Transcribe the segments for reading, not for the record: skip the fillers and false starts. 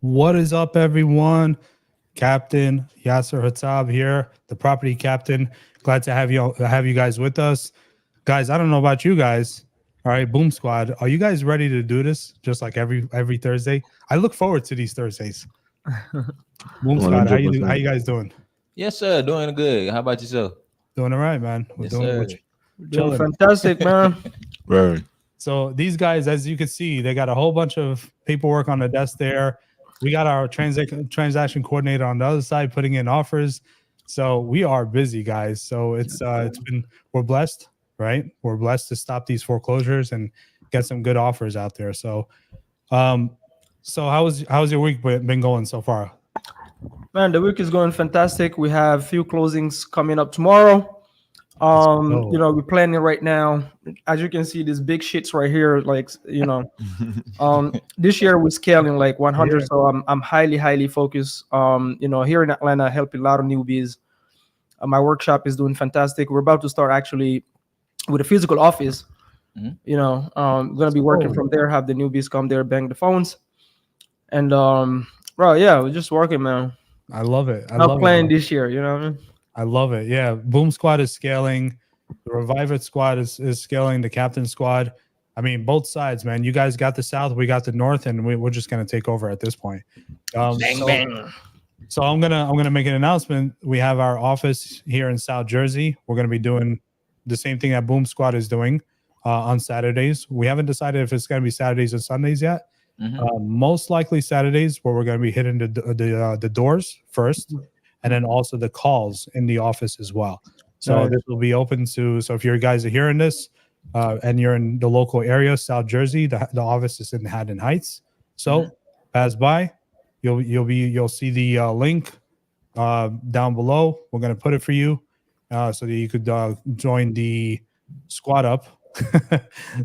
What is up, everyone? Captain Yasser Hatab here, the property captain. Glad to have you guys with us. Guys, I don't know about you guys. All right, Boom Squad, are you guys ready to do this just like every Thursday? I look forward to these Thursdays. Boom Squad, how you guys doing? Yes, sir. Doing good. How about yourself? Doing all right, man. We're Yes, doing sir. Doing fantastic, man. Right. So these guys, as you can see, they got a whole bunch of paperwork on the desk there. We got our transaction coordinator on the other side putting in offers. So we are busy, guys. So we're blessed, right? We're blessed to stop these foreclosures and get some good offers out there. So how's your week been going so far? Man, the week is going fantastic. We have a few closings coming up tomorrow. We're planning right now. As you can see, these big shits right here, this year we're scaling like 100. Yeah. So I'm highly focused. Here in Atlanta, helping a lot of newbies. My workshop is doing fantastic. We're about to start actually with a physical office. Mm-hmm. I'm gonna be working from there. Have the newbies come there, bang the phones, and we're just working, man. I love it. I'm playing this year. You know what I mean? I love it. Yeah. Boom Squad is scaling. The Revive It Squad is scaling. The Captain Squad. I mean, both sides, man. You guys got the South. We got the North, and we're just going to take over at this point. Bang. So I'm gonna make an announcement. We have our office here in South Jersey. We're going to be doing the same thing that Boom Squad is doing on Saturdays. We haven't decided if it's going to be Saturdays or Sundays yet. Mm-hmm. Most likely Saturdays, where we're going to be hitting the doors first. And then also the calls in the office as well. So This will be open to. So if you guys are hearing this, and you're in the local area, South Jersey, the office is in Haddon Heights. So pass by, you'll see the link down below. We're gonna put it for you, so that you could join the Squad Up.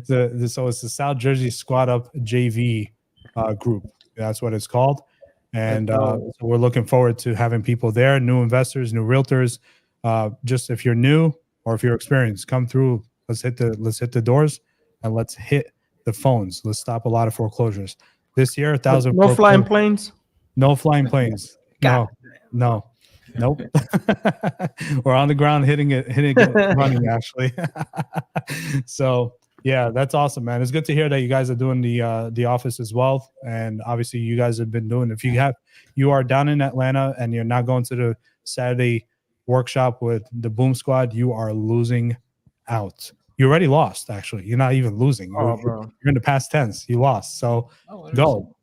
So it's the South Jersey Squad Up JV group. That's what it's called. And so we're looking forward to having people there, new investors, new realtors. Just if you're new or if you're experienced, come through. Let's hit the doors and let's hit the phones. Let's stop a lot of foreclosures this year. 1,000. No flying planes. No flying planes. Nope. We're on the ground hitting it, running actually. So. Yeah, that's awesome, man. It's good to hear that you guys are doing the office as well. And obviously you guys have been doing, if you are down in Atlanta and you're not going to the Saturday workshop with the Boom Squad, you are losing out. You already lost, actually. You're not even losing. You're in the past tense. You lost. So go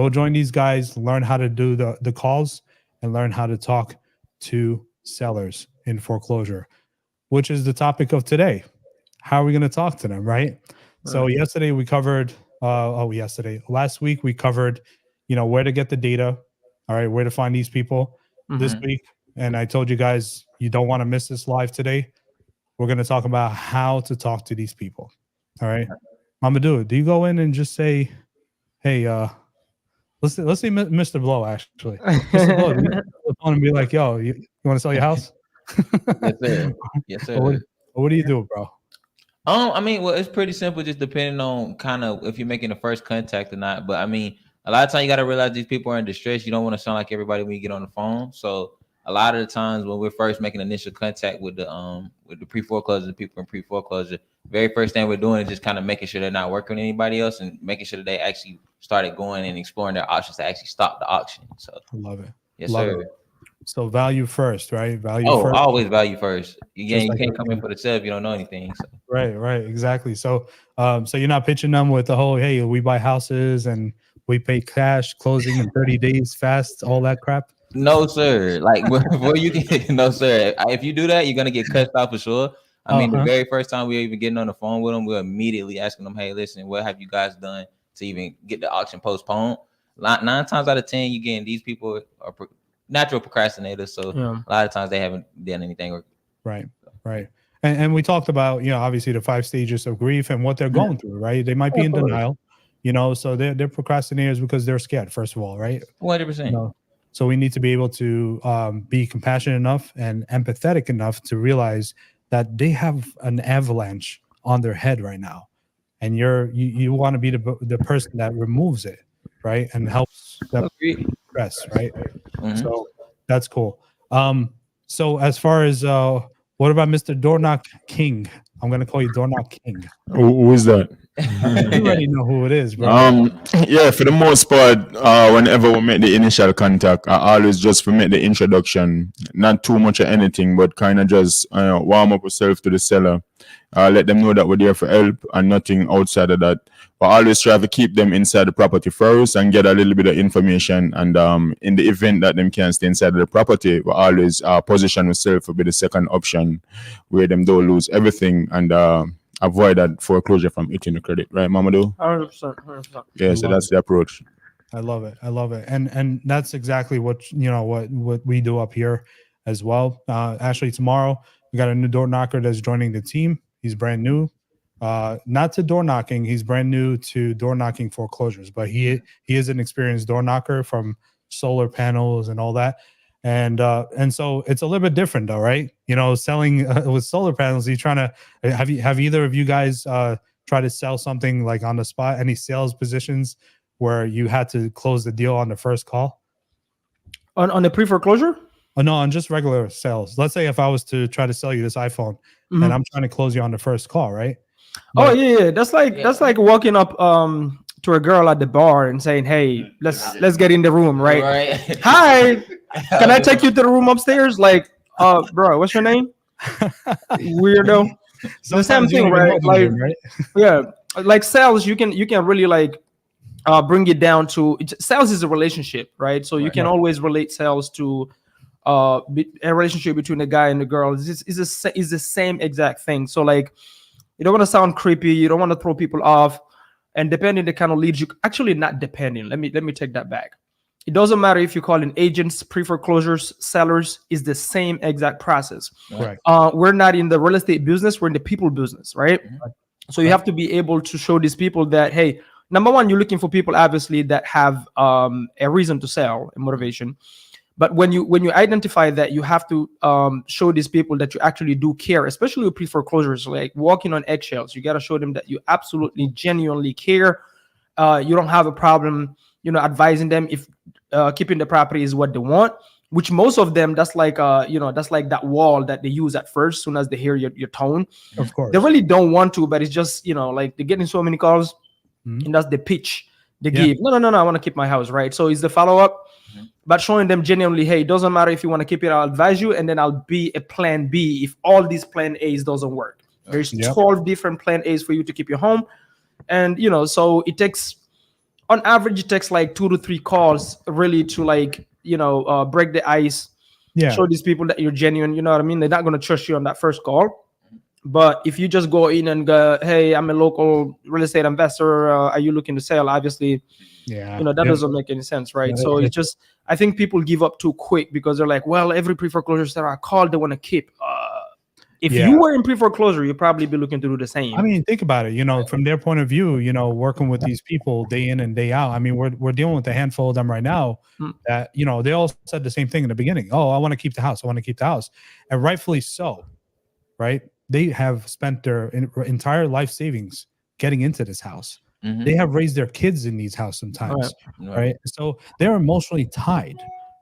join these guys, learn how to do the calls and learn how to talk to sellers in foreclosure, which is the topic of today. How are we going to talk to them, right? So yesterday we covered, last week we covered, where to get the data, all right, where to find these people. This week, and I told you guys, you don't want to miss this live today. We're going to talk about how to talk to these people, all right? Mama do you go in and just say, hey, let's see Mr. Blow, actually. Mr. Blow, you want to be like, yo, you want to sell your house? Yes, sir. What do you do, bro? It's pretty simple, just depending on kind of if you're making the first contact or not. But I mean, a lot of times you got to realize these people are in distress. You don't want to sound like everybody when you get on the phone. So a lot of the times when we're first making initial contact with the pre-foreclosure, the people in pre-foreclosure, very first thing we're doing is just kind of making sure they're not working with anybody else and making sure that they actually started going and exploring their options to actually stop the auction. So I love it. Yes, sir. It. So value first, right? First. Always value first. You can't come in for the sale if you don't know anything. So. Right, exactly. So, so you're not pitching them with the whole, hey, we buy houses and we pay cash, closing in 30 days, fast, all that crap. No, sir. Like before you can, no, sir. If you do that, you're gonna get cut off for sure. I mean, the very first time we were even getting on the phone with them, we're immediately asking them, hey, listen, what have you guys done to even get the auction postponed? 9 times out of 10, you getting these people are natural procrastinators, so a lot of times they haven't done anything. Right. And we talked about, obviously the 5 stages of grief and what they're going through, right? They might be in denial, so they're procrastinators because they're scared, first of all, right? 100%. So we need to be able to be compassionate enough and empathetic enough to realize that they have an avalanche on their head right now, and you want to be the person that removes it, right? And helps them Agree. stress, right? Mhm. So that's cool. So as far as what about Mr. Doorknock King? I'm gonna call you Doorknock King. Who is that? You already know who it is, bro. Yeah, for the most part, whenever we make the initial contact, I always just make the introduction, not too much of anything, but kind of just warm up yourself to the seller, let them know that we're there for help and nothing outside of that. But I always try to keep them inside the property first and get a little bit of information. And in the event that them can't stay inside of the property, we always position ourselves to be the second option, where them don't lose everything and avoid that foreclosure from eating the credit, right, Mamadou? 100%. Yeah, so that's the approach. I love it. I love it. And that's exactly what what we do up here as well. Actually, tomorrow we got a new door knocker that's joining the team. He's brand new. Not to door knocking, he's brand new to door knocking foreclosures, but he is an experienced door knocker from solar panels and all that. And so it's a little bit different though, right? Selling with solar panels, you trying to have either of you guys try to sell something like on the spot, any sales positions where you had to close the deal on the first call? On the pre-foreclosure? Oh, no, on just regular sales. Let's say if I was to try to sell you this iPhone and I'm trying to close you on the first call, right? But, yeah. That's like walking up to a girl at the bar and saying, "Hey, let's get in the room, right? Hi, can I take you to the room upstairs?" Like, bro, what's your name? Weirdo. The same thing, right? Like, yeah, like sales, you can really like bring it down to sales is a relationship, right? So you can always relate sales to a relationship between a guy and a girl. Is the same exact thing. So like, you don't want to sound creepy. You don't want to throw people off. And depending the kind of leads, you actually not depending. Let me take that back. It doesn't matter if you call in agents, pre-foreclosures, sellers, is the same exact process. Correct. We're not in the real estate business. We're in the people business, right? So you have to be able to show these people that, hey, number one, you're looking for people obviously that have a reason to sell, a motivation. But when you identify that, you have to show these people that you actually do care, especially with pre-foreclosures, like walking on eggshells. You got to show them that you absolutely, genuinely care. You don't have a problem, advising them if keeping the property is what they want. Which most of them, that's like that's like that wall that they use at first, as soon as they hear your tone. Of course, they really don't want to, but it's just like they're getting so many calls, and that's the pitch they give. No, I want to keep my house, right? So it's the follow-up. But showing them genuinely, hey, it doesn't matter if you want to keep it, I'll advise you, and then I'll be a plan B if all these plan A's doesn't work. There's 12 different plan A's for you to keep your home. And, so it takes, on average, it takes like 2 to 3 calls really to like, break the ice, show these people that you're genuine, you know what I mean? They're not going to trust you on that first call. But if you just go in and go, hey, I'm a local real estate investor, are you looking to sell? Obviously, that doesn't make any sense, right? So it's just, I think people give up too quick because they're like, well, every pre-foreclosure seller I call, they want to keep. If you were in pre-foreclosure, you'd probably be looking to do the same. I mean, think about it, from their point of view, working with these people day in and day out. I mean, we're dealing with a handful of them right now that, they all said the same thing in the beginning. Oh, I want to keep the house. I want to keep the house. And rightfully so, right? They have spent their entire life savings getting into this house. They have raised their kids in these houses sometimes, right? So they're emotionally tied,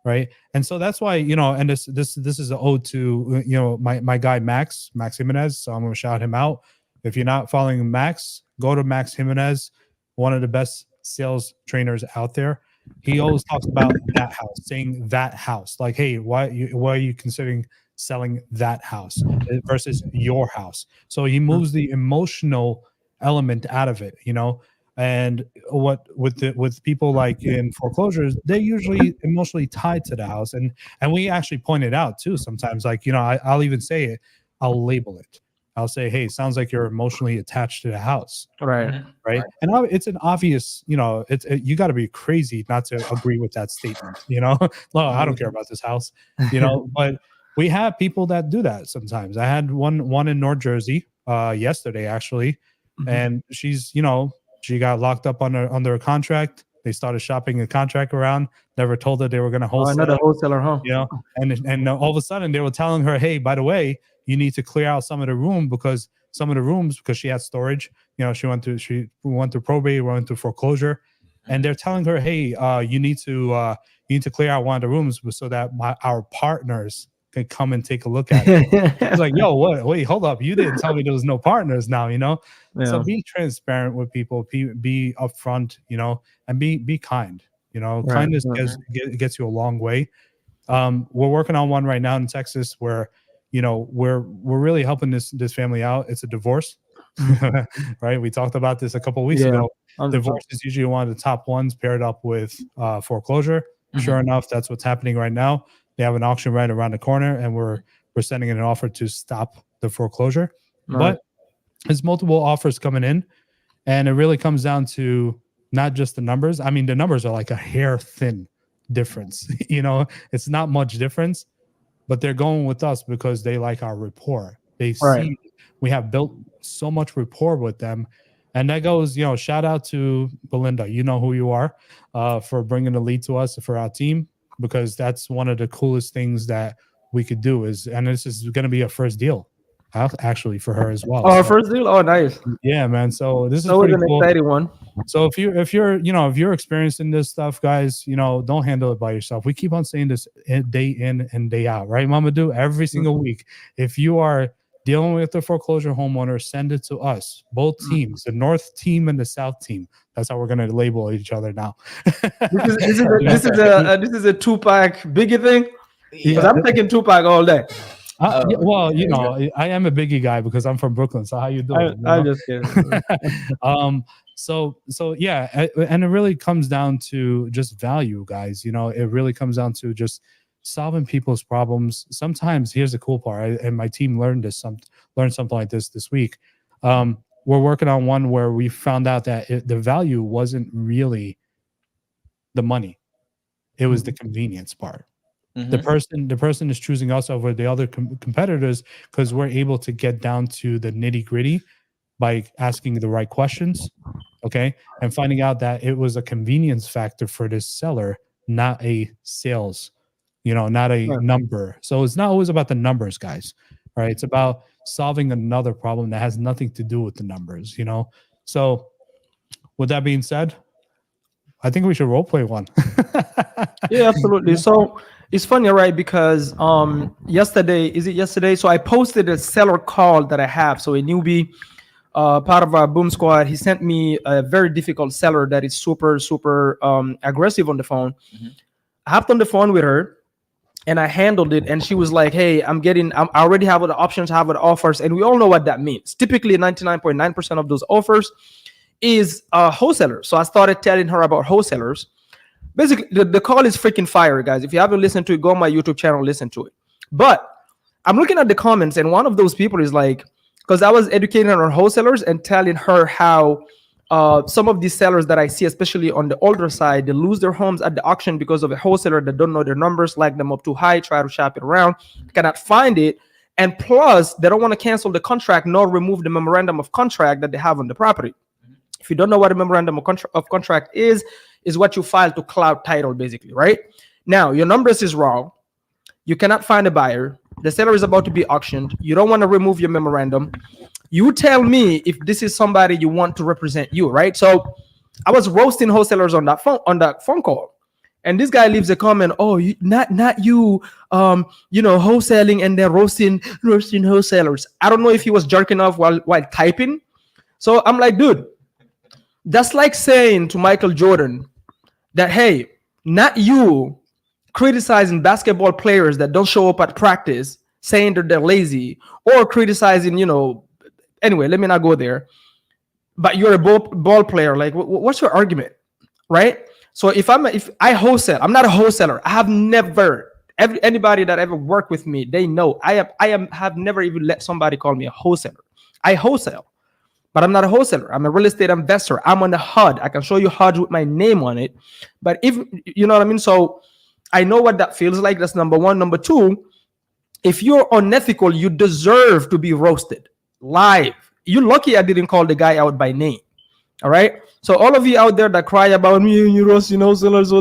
right? And so that's why, and this is an ode to, my guy, Max Jimenez. So I'm going to shout him out. If you're not following Max, go to Max Jimenez, one of the best sales trainers out there. He always talks about that house, saying that house, like, hey, why are you considering selling that house versus your house? So he moves the emotional element out of it, and what with people like in foreclosures, they're usually emotionally tied to the house, and we actually point it out too sometimes, like, I'll even say it, I'll label it, I'll say, hey, it sounds like you're emotionally attached to the house, right? And it's an obvious, you got to be crazy not to agree with that statement, no, I don't care about this house, but we have people that do that sometimes. I had one in North Jersey yesterday, actually, and she's, she got locked up under a contract. They started shopping a contract around. Never told her they were going to wholesale. Another wholesaler, huh? And all of a sudden they were telling her, hey, by the way, you need to clear out some of the rooms because she had storage. She went through probate, went through foreclosure, and they're telling her, hey, you need to clear out one of the rooms so that our partners can come and take a look at it. It's like, yo, what? Wait, hold up. You didn't tell me there was no partners now, you know? Yeah. So be transparent with people, be upfront, you know, and be kind, you know. Right. Kindness gets you a long way. We're working on one right now in Texas where, you know, we're really helping this family out. It's a divorce. Right? We talked about this a couple of weeks ago. 100%. Divorce is usually one of the top ones paired up with foreclosure. Sure enough, that's what's happening right now. They have an auction right around the corner, and we're sending in an offer to stop the foreclosure. Right. But there's multiple offers coming in, and it really comes down to not just the numbers. I mean, the numbers are like a hair thin difference. You know, it's not much difference, but they're going with us because they like our rapport. They see we have built so much rapport with them. And that goes, you know, shout out to Belinda. You know who you are, for bringing the lead to us for our team, because that's one of the coolest things that we could do and this is going to be a first deal actually for her as well. Oh, first deal? Oh, nice. Yeah, man. So this is That was pretty an cool. exciting one. So if you're experiencing this stuff, guys, you know, don't handle it by yourself. We keep on saying this day in and day out, right, Mamadou? Every single week. If you are dealing with the foreclosure homeowner, send it to us. Both teams, the North team and the South team. That's how we're going to label each other now. This is a Tupac Biggie thing. Because I'm taking Tupac all day. Yeah, well, you know, I am a Biggie guy because I'm from Brooklyn. So how you doing? I'm just kidding. So yeah, and it really comes down to just value, guys. You know, it really comes down to just solving people's problems. Sometimes here's the cool part, and my team learned something like this week. We're working on one where we found out that the value wasn't really the money; it was the convenience part. The person is choosing us over the other competitors because we're able to get down to the nitty gritty by asking the right questions, okay, and finding out that it was a convenience factor for this seller, not a sales, you know, not a number. So it's not always about the numbers, guys, right? It's about solving another problem that has nothing to do with the numbers, you know. So with that being said, I think we should role play one. Yeah, absolutely. So it's funny, right? Because yesterday? So I posted a seller call that I have. So a newbie, part of our boom squad, he sent me a very difficult seller that is super aggressive on the phone. I hopped on the phone with her and I handled it, and she was like, hey, I already have the options, have the offers, and we all know what that means. Typically 99.9% of those offers is wholesalers. So I started telling her about wholesalers. Basically, the call is freaking fire, guys. If you haven't listened to it, go on my YouTube channel, listen to it. But I'm looking at the comments, and one of those people is like, because I was educating her on wholesalers and telling her how some of these sellers that I see, especially on the older side, they lose their homes at the auction because of a wholesaler that don't know their numbers, like them up too high, try to shop it around, cannot find it. And plus, they don't want to cancel the contract nor remove the memorandum of contract that they have on the property. If you don't know what a memorandum of contract is what you file to cloud title, basically, right? Now, your numbers is wrong. You cannot find a buyer. The seller is about to be auctioned. You don't want to remove your memorandum. You tell me if this is somebody you want to represent you, right? So I was roasting wholesalers on that phone call. And this guy leaves a comment, oh, not you, wholesaling and then roasting wholesalers. I don't know if he was jerking off while typing. So I'm like, dude, that's like saying to Michael Jordan that, hey, not you criticizing basketball players that don't show up at practice, saying that they're lazy, or criticizing, anyway, let me not go there. But you're a ball player. Like, what's your argument, right? So if I wholesale, I'm not a wholesaler. I have never, anybody that ever worked with me, they know I have never even let somebody call me a wholesaler. I wholesale. But I'm not a wholesaler. I'm a real estate investor. I'm on the HUD. I can show you HUD with my name on it. But if you know what I mean, so I know what that feels like. That's number one. Number two, if you're unethical, you deserve to be roasted live. You're lucky I didn't call the guy out by name. All right. So all of you out there that cry about me and you roasting wholesalers,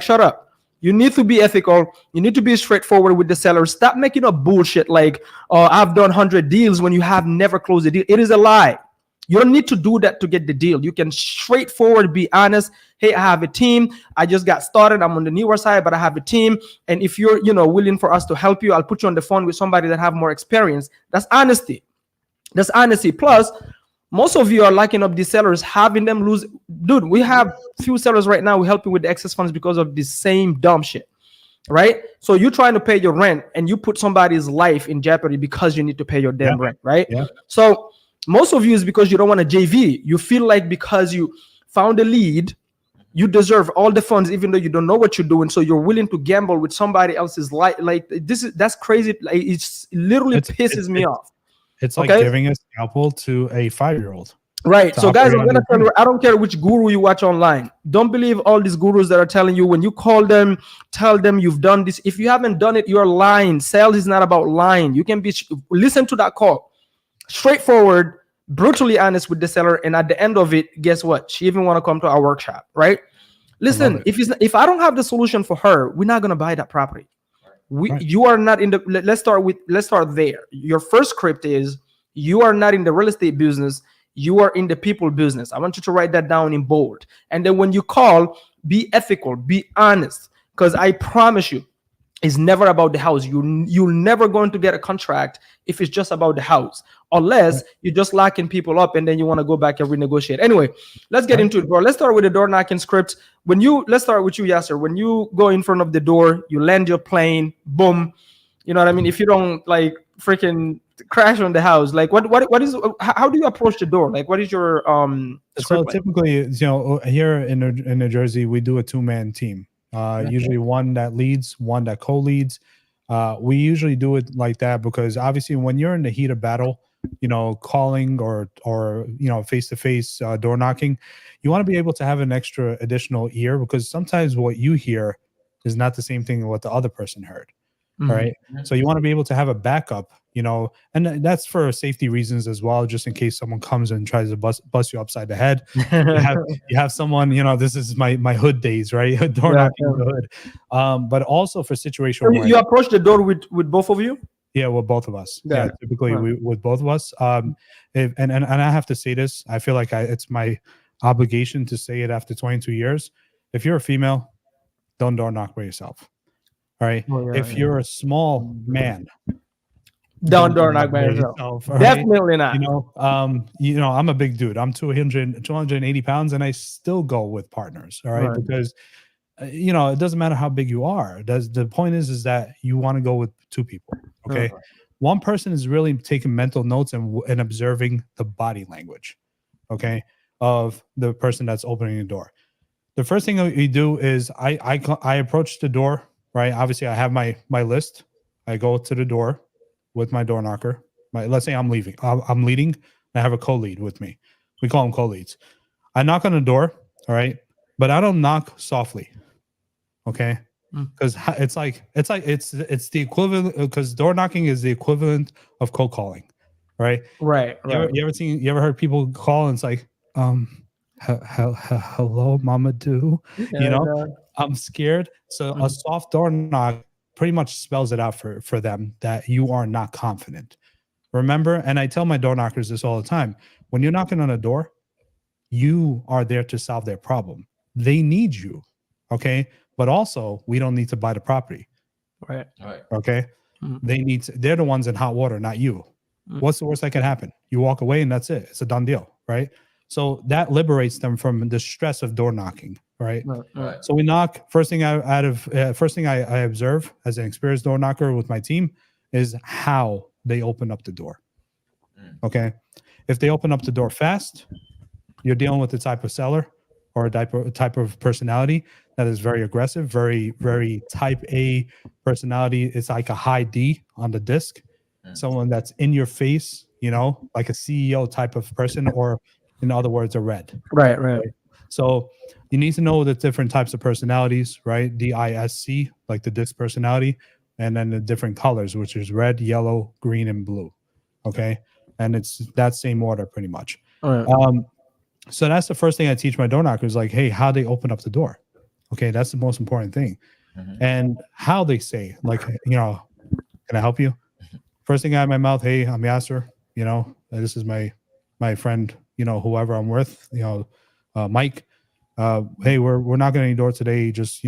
shut up. You need to be ethical. You need to be straightforward with the sellers. Stop making up bullshit like, I've done 100 deals when you have never closed a deal. It is a lie. You don't need to do that to get the deal. You can straightforward be honest. Hey, I have a team. I just got started. I'm on the newer side, but I have a team. And if you're, willing for us to help you, I'll put you on the phone with somebody that have more experience. That's honesty. That's honesty. Plus, most of you are locking up these sellers, having them lose. Dude, we have few sellers right now. We help you with the excess funds because of the same dumb shit. Right? So you're trying to pay your rent and you put somebody's life in jeopardy because you need to pay your damn rent, right? Yeah. So most of you is because you don't want a JV. You feel like because you found a lead, you deserve all the funds, even though you don't know what you're doing. So you're willing to gamble with somebody else's life. Like that's crazy. Like, it literally pisses me off. It's like giving a scalpel to a 5-year-old. Right. So guys, I'm gonna tell you, I don't care which guru you watch online. Don't believe all these gurus that are telling you when you call them, tell them you've done this. If you haven't done it, you're lying. Sales is not about lying. You can listen to that call. Straightforward, brutally honest with the seller, and at the end of it, guess what? She even want to come to our workshop, right? Listen, if I don't have the solution for her, we're not gonna buy that property. You are not in the. Let's start there. Your first script is you are not in the real estate business. You are in the people business. I want you to write that down in bold. And then when you call, be ethical, be honest, because I promise you, it's never about the house. You're never going to get a contract if it's just about the house, unless you're just locking people up and then you want to go back and renegotiate. Anyway, let's get into it, bro. Let's start with the door knocking script. Let's start with you, Yasser. When you go in front of the door, you land your plane, boom. You know what I mean? If you don't like freaking crash on the house, like what is, how do you approach the door? Like, what is your so typically, here in New Jersey, we do a 2-man team. Usually one that leads, one that co-leads. We usually do it like that because obviously when you're in the heat of battle, calling or face-to-face door knocking, you want to be able to have an extra additional ear, because sometimes what you hear is not the same thing what the other person heard. Right. So you want to be able to have a backup, and that's for safety reasons as well, just in case someone comes and tries to bust you upside the head. You have someone, this is my hood days, right? Door knocking the hood. But also for situation you approach the door with both of you? Yeah, with both of us. Yeah, typically with both of us. And I have to say this, I feel like it's my obligation to say it after 22 years. If you're a female, don't door knock by yourself. All right. If you're a small man, don't door knock by yourself. Right? Definitely not. I'm a big dude. I'm 280 pounds, and I still go with partners. All right, because it doesn't matter how big you are. The point is that you want to go with 2 people. Okay, one person is really taking mental notes and observing the body language. Okay, of the person that's opening the door. The first thing that we do is I approach the door. Right. Obviously, I have my list. I go to the door with my door knocker. Let's say I'm leaving. I'm leading. I have a co-lead with me. We call them co-leads. I knock on the door. All right, but I don't knock softly. Okay, because it's the equivalent. Because door knocking is the equivalent of cold calling. Right. Right. You ever heard people call and it's like hello, Mama Do. I'm scared. So a soft door knock pretty much spells it out for them that you are not confident. Remember, and I tell my door knockers this all the time, when you're knocking on a door, you are there to solve their problem. They need you. Okay. But also, we don't need to buy the property. Right. Okay. They're the ones in hot water, not you. What's the worst that can happen? You walk away and that's it. It's a done deal. Right. So that liberates them from the stress of door knocking. Right. So we knock. First thing I observe as an experienced door knocker with my team is how they open up the door. Okay. If they open up the door fast, you're dealing with the type of seller or a type of personality that is very aggressive, very, very type A personality. It's like a high D on the disc. Someone that's in your face, like a CEO type of person, or in other words, a red. Right. So you need to know the different types of personalities, right? DISC, like the disc personality, and then the different colors, which is red, yellow, green, and blue. Okay. And it's that same order pretty much. So that's the first thing I teach my door knockers, like, hey, how they open up the door. Okay. That's the most important thing. And how they say, like, can I help you? First thing out of my mouth, hey, I'm Yasser. This is my friend, whoever I'm with, Mike, hey, we're not going to endorse today. Just,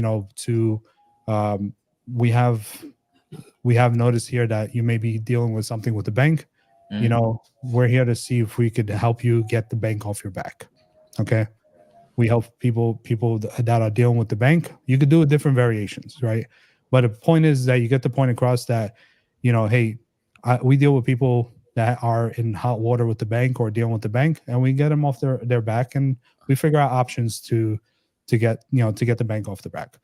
we have noticed here that you may be dealing with something with the bank. We're here to see if we could help you get the bank off your back. Okay. We help people that are dealing with the bank. You could do it different variations, right? But the point is that you get the point across that, hey, we deal with people that are in hot water with the bank or dealing with the bank, and we get them off their back, and we figure out options to get the bank off the back.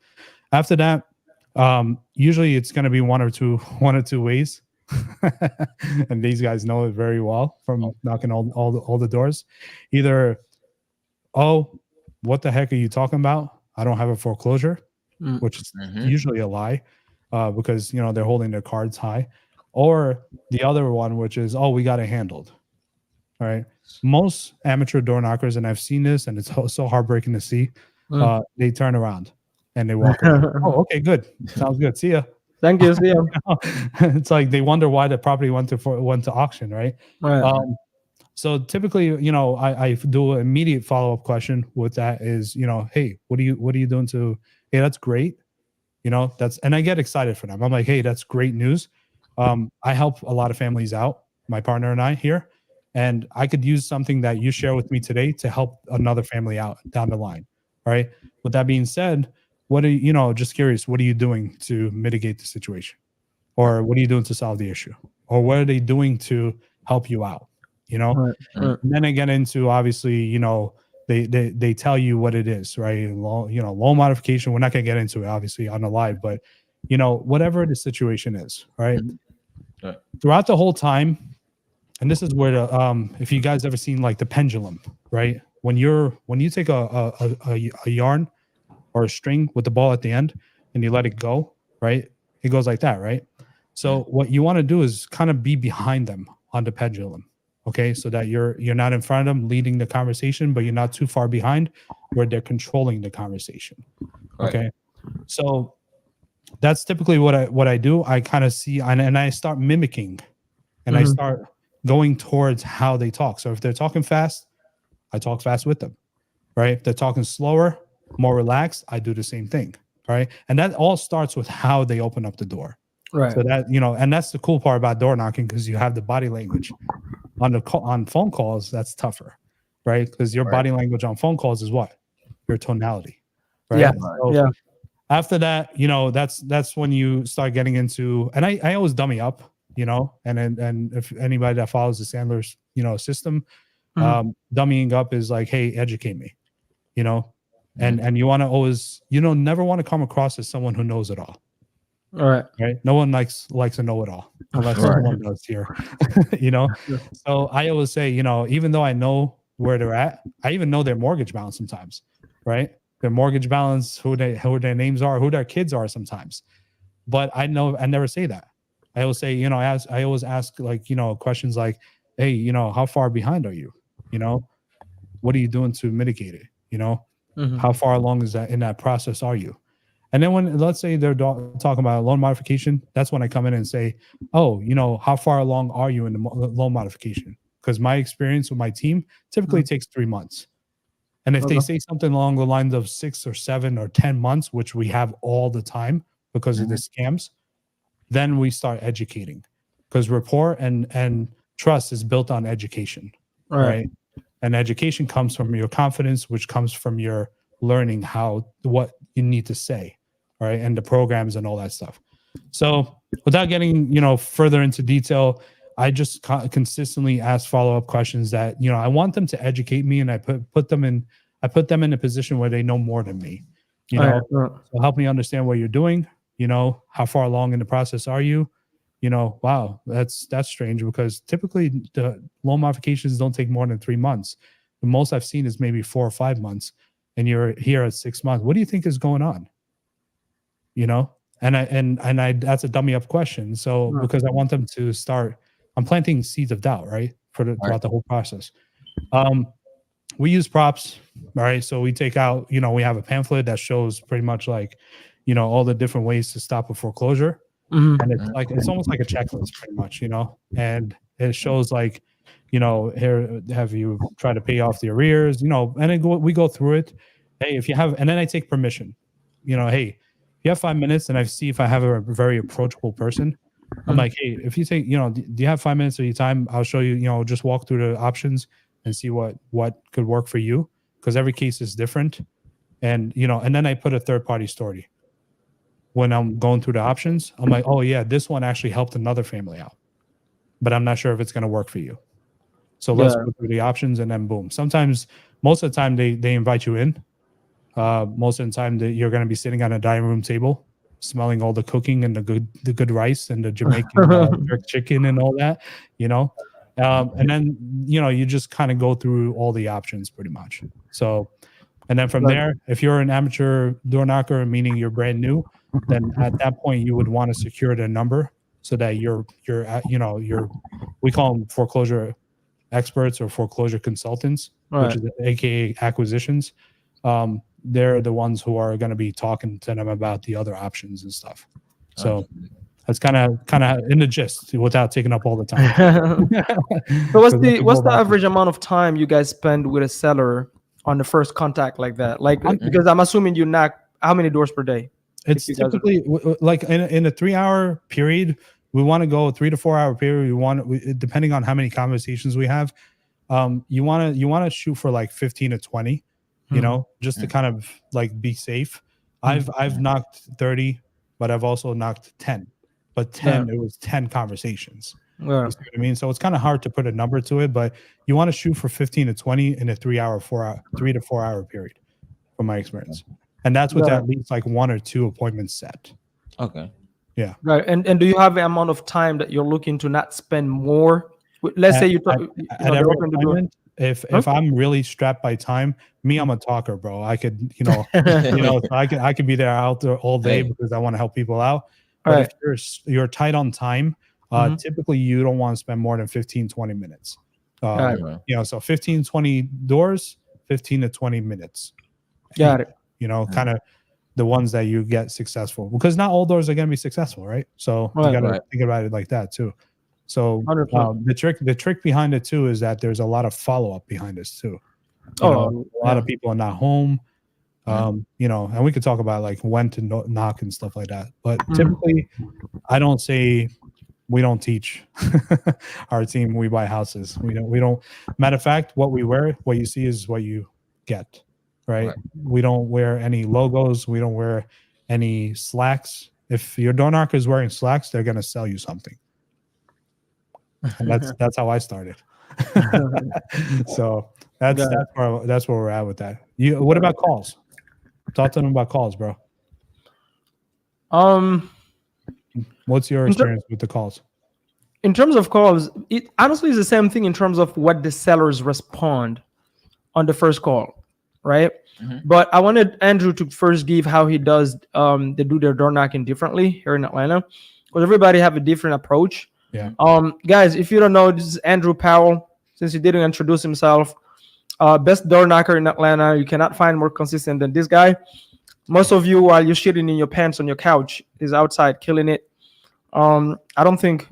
After that, usually it's going to be one or two ways. And these guys know it very well from knocking all the doors. Either, oh, what the heck are you talking about? I don't have a foreclosure, which is usually a lie, because they're holding their cards high. Or the other one, which is, oh, we got it handled. All right. Most amateur door knockers, and I've seen this, and it's so heartbreaking to see, they turn around and they walk away. Oh, okay, good. Sounds good. See ya. Thank you. See ya. It's like they wonder why the property went to auction, right? Right. So typically, I do an immediate follow-up question with that is, hey, what are you doing to, hey, that's great. And I get excited for them. I'm like, hey, that's great news. I help a lot of families out, my partner and I here, and I could use something that you share with me today to help another family out down the line. All right. With that being said, what are just curious, what are you doing to mitigate the situation? Or what are you doing to solve the issue? Or what are they doing to help you out? Right. And then I get into, obviously, they tell you what it is, right? Loan modification. We're not going to get into it, obviously, on the live, but whatever the situation is, right? Throughout the whole time, and this is where the if you guys ever seen like the pendulum, right? When you take a yarn or a string with the ball at the end and you let it go, right? It goes like that, right? So what you want to do is kind of be behind them on the pendulum. Okay, so that you're not in front of them leading the conversation, but you're not too far behind where they're controlling the conversation. Okay, so that's typically what I do. I kind of see and I start mimicking, and I start going towards how they talk. So if they're talking fast, I talk fast with them, right? If they're talking slower, more relaxed, I do the same thing, right? And that all starts with how they open up the door. Right. So that and that's the cool part about door knocking, because you have the body language. On phone calls, that's tougher, right? Because your body language on phone calls is what? Your tonality, right? Yeah. So after that, that's when you start getting into, and I always dummy up, and if anybody that follows the Sandler's, system, dummying up is like, hey, educate me, and you want to always, never want to come across as someone who knows it all. All right. Right. No one likes to know it all, unless someone does here. So I always say, even though I know where they're at, I even know their mortgage balance sometimes, right? Their mortgage balance, who their names are, who their kids are sometimes. But I never say that. I always say, I always ask like, questions like, hey, how far behind are you? What are you doing to mitigate it? How far along is that in that process are you? And then when, let's say they're talking about a loan modification, that's when I come in and say, oh, how far along are you in the loan modification? Because my experience with my team typically takes 3 months. And if they say something along the lines of 6 or 7 or 10 months, which we have all the time because of the scams, then we start educating, because rapport and trust is built on education, right? And education comes from your confidence, which comes from your learning what you need to say, right? And the programs and all that stuff. So without getting, further into detail, I just consistently ask follow-up questions that, I want them to educate me, and I put them in a position where they know more than me, so help me understand what you're doing, how far along in the process are you? Wow, that's strange, because typically the loan modifications don't take more than 3 months. The most I've seen is maybe 4 or 5 months. And you're here at 6 months. What do you think is going on? And I that's a dummy up question. So because I want them to start, I'm planting seeds of doubt, right? Throughout the whole process. We use props, right? So we take out, we have a pamphlet that shows pretty much like, all the different ways to stop a foreclosure. And it's almost like a checklist pretty much, and it shows like, here, have you tried to pay off the arrears? And then we go through it. Hey, if you have, and then I take permission. Hey, if you have 5 minutes, and I see if I have a very approachable person, I'm like, hey, if you take, do you have 5 minutes of your time? I'll show you, just walk through the options and see what could work for you, because every case is different. And, and then I put a third party story. When I'm going through the options, I'm like, oh yeah, this one actually helped another family out, but I'm not sure if it's going to work for you. So let's go through the options, and then boom. Sometimes, most of the time, they invite you in. Most of the time, you're going to be sitting on a dining room table, smelling all the cooking and the good rice and the Jamaican jerk chicken and all that, and then you just kind of go through all the options pretty much. So, and then from there, if you're an amateur door knocker, meaning you're brand new, then at that point you would want to secure the number so that you're we call them foreclosure experts or foreclosure consultants, which is AKA acquisitions. They're the ones who are going to be talking to them about the other options and stuff. So that's kind of in the gist without taking up all the time. So what's the average amount of time you guys spend with a seller on the first contact like that? Like, because I'm assuming you knock how many doors per day? It's typically like in a 3 hour period. We want to go 3 to 4 hour period. Depending on how many conversations we have, you want to shoot for like 15 to 20, just to kind of like be safe. I've knocked 30, but I've also knocked 10. But 10, it was 10 conversations. You see what I mean? So it's kind of hard to put a number to it, but you want to shoot for 15 to 20 in a 3 to 4 hour period, from my experience. And that's with at least like 1 or 2 appointments set. Okay. Yeah. Right. And do you have the amount of time that you're looking to not spend more? Let's say you at every appointment, if I'm really strapped by time, I'm a talker, bro. I could, I could be there out there all day because I want to help people out. But if you're tight on time, typically you don't want to spend more than 15, 20 minutes. So 15, 20 doors, 15 to 20 minutes. Got it. Kind of the ones that you get successful, because not all doors are going to be successful, right? So you got to think about it like that too. So the trick behind it too is that there's a lot of follow-up behind this too. A lot of people are not home, and we could talk about like when to knock and stuff like that. But typically, I don't say we don't teach our team. We buy houses. We don't. Matter of fact, what you see is what you get. Right? We don't wear any logos. We don't wear any slacks. If your door knocker is wearing slacks, they're gonna sell you something. And that's how I started. So that's where we're at with that. What about calls? Talk to them about calls, bro. What's your experience with the calls? In terms of calls, it honestly is the same thing in terms of what the sellers respond on the first call. Right. But I wanted Andrew to first give how he does they do their door knocking differently here in Atlanta, because everybody have a different approach. Yeah. Guys, if you don't know, this is Andrew Powell. Since he didn't introduce himself, best door knocker in Atlanta. You cannot find more consistent than this guy. Most of you, while you're shitting in your pants on your couch, is outside killing it. I don't think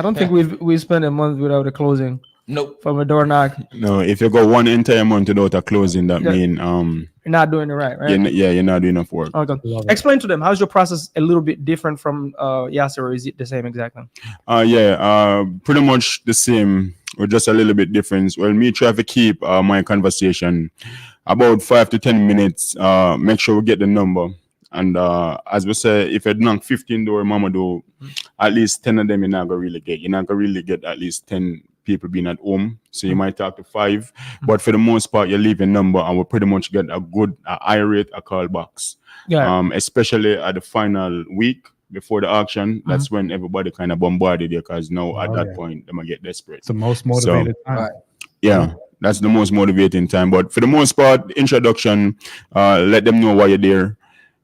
we spent a month without a closing. Nope. From a door knock. No, if you go one entire month without a closing, that mean you're not doing it right? You're not doing enough work. Okay. Explain to them, how's your process a little bit different from Yasser, or is it the same exactly? Pretty much the same, or just a little bit different. Well, me try to keep my conversation about 5 to 10 minutes. Make sure we get the number. And as we say, if you knock 15 door, mama do, at least 10 of them you're not gonna really get. You're not gonna really get at least 10 people being at home, so you might talk to 5, but for the most part you leave a number and we'll pretty much get a good high rate a call box. Especially at the final week before the auction. That's when everybody kind of bombarded you, because now at that point they might get desperate. It's the most motivated time. That's the most motivating time. But for the most part, introduction, let them know why you're there,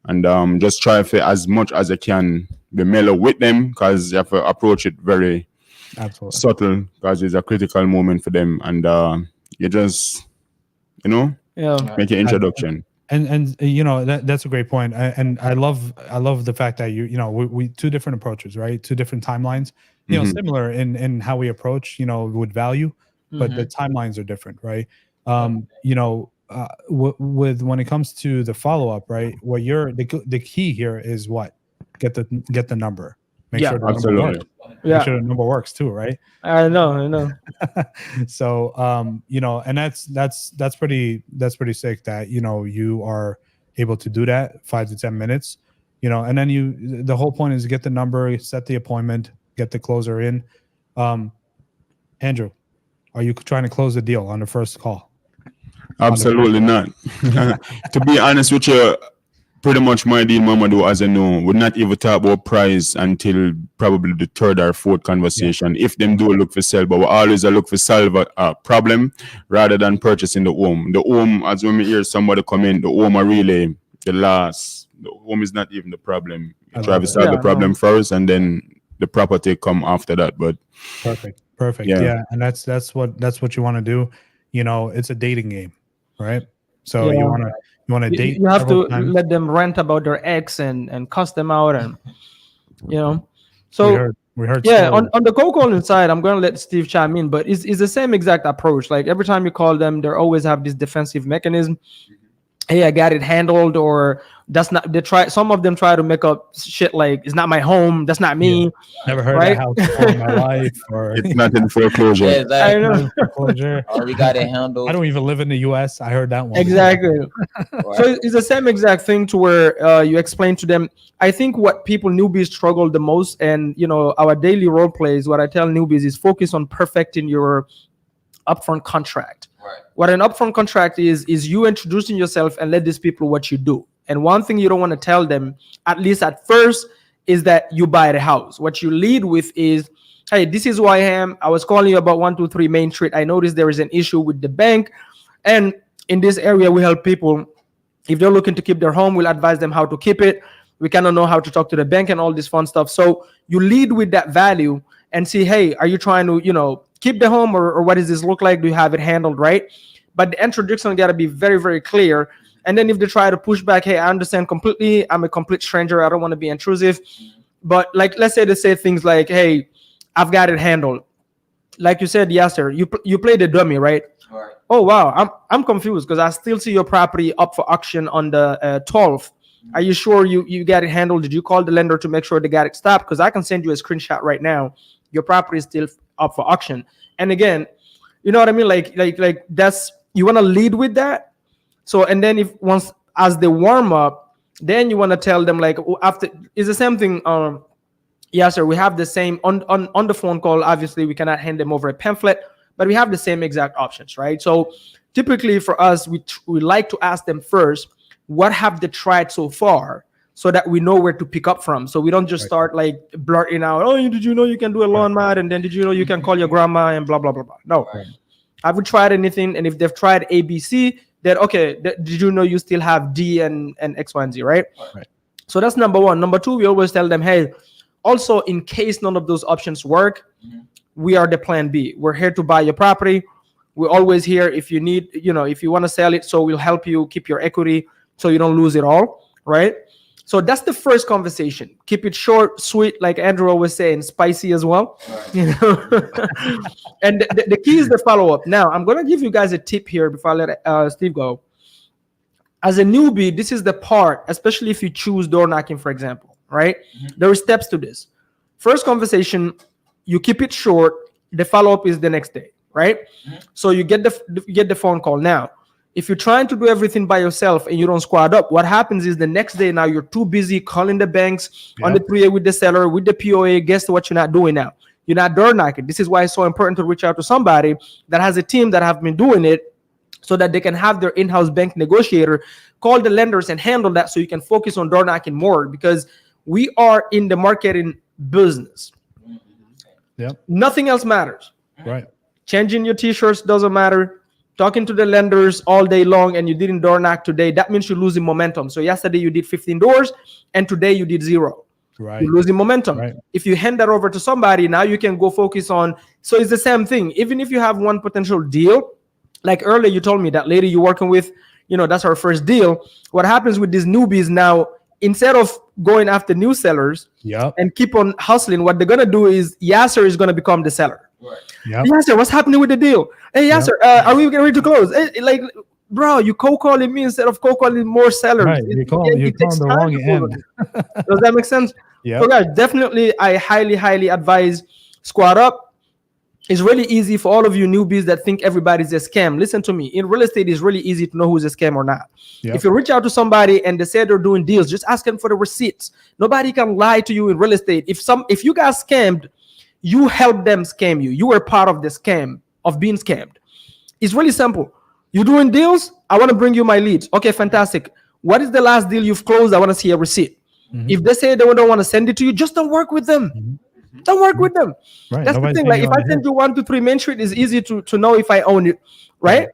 and just try for as much as I can be mellow with them, because you have to approach it very subtle, because it's a critical moment for them, and you just make your introduction. And that's a great point. And I love the fact that we two different approaches, right? 2 different timelines. similar in how we approach, with value, but the timelines are different, right? With when it comes to the follow-up, right? What the key here is what? Get the number. Make sure the number works. Make sure the number works too, right? I know. So and that's pretty sick that you are able to do that 5 to 10 minutes, and then the whole point is get the number, set the appointment, get the closer in. Andrew, are you trying to close the deal on the first call? Absolutely not. To be honest with you, pretty much my deal, Mamadou, as I know, would not even talk about price until probably the third or fourth conversation. If them do look for sell, but we always look for solve a problem rather than purchasing the home. The home, as when we hear somebody comment, the home are really the last. The home is not even the problem. You try to solve the problem first, and then the property come after that. But perfect. Yeah, and that's what you want to do. It's a dating game, right? So you want to date. You have to let them rant about their ex and cuss them out, and So we heard. Yeah, on the cold calling side, I'm gonna let Steve chime in, but it's the same exact approach. Like every time you call them, they always have this defensive mechanism. Hey, I got it handled, or that's not. Some of them try to make up shit like it's not my home, that's not me. Yeah. Never heard of a house before in my life, or it's not in foreclosure. Yeah, exactly. I know. Foreclosure. Or we got it handled. I don't even live in the U.S. I heard that one. Exactly. So it's the same exact thing to where you explain to them. I think what newbies struggle the most, and our daily role plays. What I tell newbies is focus on perfecting your upfront contract. Right. What an upfront contract is you introducing yourself and let these people what you do. And one thing you don't want to tell them, at least at first, is that you buy the house. What you lead with is, hey, this is who I am. I was calling you about 123 Main Street. I noticed there is an issue with the bank. And in this area, we help people. If they're looking to keep their home, we'll advise them how to keep it. We kind of know how to talk to the bank and all this fun stuff. So you lead with that value and see, hey, are you trying to, keep the home, or what does this look like? Do you have it handled right? But the introduction got to be very, very clear. And then if they try to push back, hey, I understand completely. I'm a complete stranger. I don't want to be intrusive. But like, let's say they say things like, hey, I've got it handled. Like you said, yes, sir. You play the dummy, right? Right. Oh, wow. I'm confused because I still see your property up for auction on the 12th. Are you sure you got it handled? Did you call the lender to make sure they got it stopped? Because I can send you a screenshot right now. Your property is still up for auction. And again, you know what I mean? Like that's, you want to lead with that. So, and then as they warm up, then you want to tell them like after, it's the same thing. Yeah, sir, we have the same on the phone call. Obviously we cannot hand them over a pamphlet, but we have the same exact options, right? So typically for us, we like to ask them first, what have they tried so far? So that we know where to pick up from. So we don't just start like blurting out, oh, did you know you can do a lawn mat? And then did you know you can call your grandma and blah, blah, blah, blah. No. Right. Have you tried anything? And if they've tried ABC, then okay, did you know you still have D and X, Y, and Z, right? So that's number one. Number two, we always tell them, hey, also in case none of those options work, we are the plan B. We're here to buy your property. We're always here if you need, if you want to sell it. So we'll help you keep your equity so you don't lose it all, right? So that's the first conversation. Keep it short, sweet, like Andrew always saying, spicy as well. Right. And the key is the follow-up. Now, I'm going to give you guys a tip here before I let Steve go. As a newbie, this is the part, especially if you choose door knocking, for example, right? There are steps to this. First conversation, you keep it short. The follow-up is the next day, right? So you get the phone call. Now, if you're trying to do everything by yourself and you don't squad up, what happens is the next day now you're too busy calling the banks on the 3A with the seller, with the POA. Guess what you're not doing now? You're not door knocking. This is why it's so important to reach out to somebody that has a team that have been doing it so that they can have their in-house bank negotiator call the lenders and handle that so you can focus on door knocking more, because we are in the marketing business. Nothing else matters. Right. Changing your t-shirts doesn't matter. Talking to the lenders all day long and you didn't door knock today, that means you're losing momentum. So yesterday you did 15 doors and today you did 0. Right. You're losing momentum. Right. If you hand that over to somebody, now you can go focus on. So it's the same thing. Even if you have one potential deal, like earlier you told me that lady you're working with, that's our first deal. What happens with these newbies now, instead of going after new sellers Yep. and keep on hustling, what they're gonna do is Yasser is gonna become the seller. Yep. Yasser, what's happening with the deal? Hey Yasser, are we getting ready to close? Like, bro, you cold calling me instead of cold calling more sellers. Right. You're calling the wrong end. Does that make sense? Yeah. So guys, definitely, I highly advise Squad Up. It's really easy for all of you newbies that think everybody's a scam. Listen to me. In real estate, it's really easy to know who's a scam or not. Yep. If you reach out to somebody and they say they're doing deals, just ask them for the receipts. Nobody can lie to you in real estate. If you got scammed, you helped them scam you. You were part of the scam of being scammed. It's really simple. You're doing deals. I want to bring you my leads. Okay, fantastic. What is the last deal you've closed? I want to see a receipt. If they say they don't want to send it to you, just don't work with them. Don't work with them. Right. That's the thing. Like, if I send you 1 to 3 Main Street, it's easy to know if I own it, right?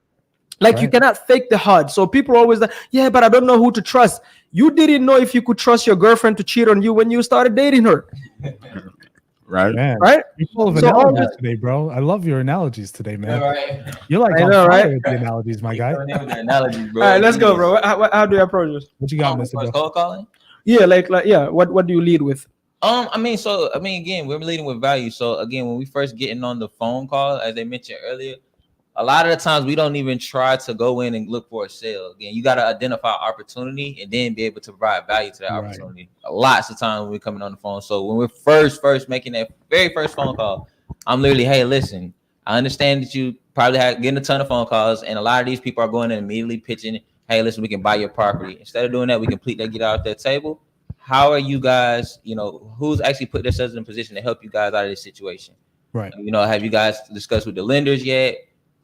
Like, you cannot fake the HUD. So people always like, yeah, but I don't know who to trust. You didn't know if you could trust your girlfriend to cheat on you when you started dating her. Right. Man, right? You're full of analogies today, bro. I love your analogies today, man. Right. You're like, I know, right? with the analogies, my guy. Analogies, bro. All right, let's go, bro. How do you approach this? What you got, Mr. Bro? Cold calling? Yeah, like yeah. What do you lead with? Again, we're leading with value. So again, when we first getting on the phone call, as they mentioned earlier, a lot of the times we don't even try to go in and look for a sale. Again, you got to identify opportunity and then be able to provide value to that opportunity. Lots of times when we're coming on the phone. So when we're first making that very first phone call, I'm literally, hey, listen, I understand that you probably getting a ton of phone calls, and a lot of these people are going and immediately pitching, hey, listen, we can buy your property. Instead of doing that, we completely get out that table. How are you guys, who's actually put themselves in a position to help you guys out of this situation? Right. Have you guys discussed with the lenders yet?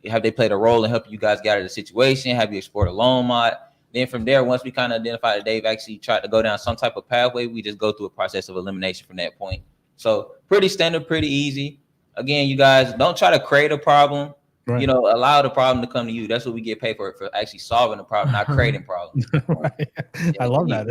Have they played a role in helping you guys get out of the situation? Have you explored a loan mod? Then from there, once we kind of identify that they've actually tried to go down some type of pathway, we just go through a process of elimination from that point. So pretty standard, pretty easy. Again, you guys don't try to create a problem. Right. Allow the problem to come to you. That's what we get paid for actually solving the problem, not creating problems. Right. I love that.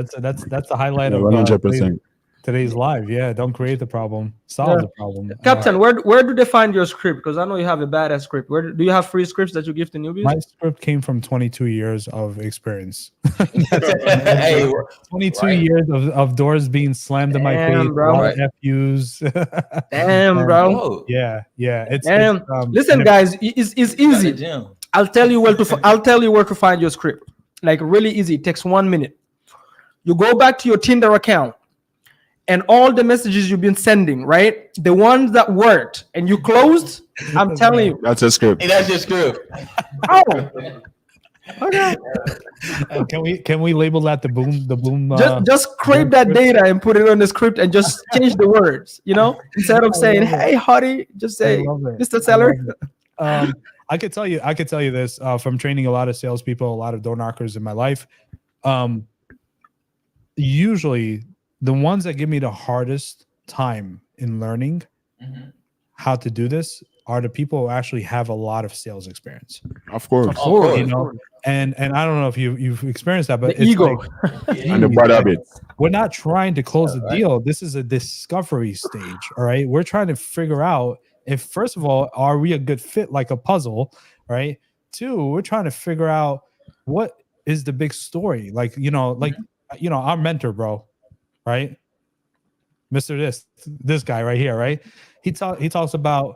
That's the highlight of 100%. Today's live. Yeah, don't create the problem, solve the problem. Captain, where do they find your script? Because I know you have a badass script. Where do you have free scripts that you give to newbies? My script came from 22 years of experience. Hey, 22 years of doors being slammed in my face, bro. a lot of FUs. Damn, bro. Yeah. Listen, guys, it's easy. I'll tell you where to find your script. Like, really easy. It takes 1 minute. You go back to your Tinder account. And all the messages you've been sending, right? The ones that worked and you closed, I'm telling you. That's a script. Hey, that's your script. Oh. Okay. Can we label that the boom? Just scrape that data and put it on the script and just change the words, instead of saying, hey, Hottie, just say, Mr. Seller. I could tell you this from training a lot of salespeople, a lot of door knockers in my life. Usually the ones that give me the hardest time in learning how to do this are the people who actually have a lot of sales experience. Of course. And I don't know if you've experienced that, but the ego and the bad habits. We're not trying to close the deal. This is a discovery stage. All right. We're trying to figure out if, first of all, are we a good fit, like a puzzle? Right. 2, we're trying to figure out what is the big story. Like, our mentor, bro. Right, Mr. This guy right here, right? He talks about,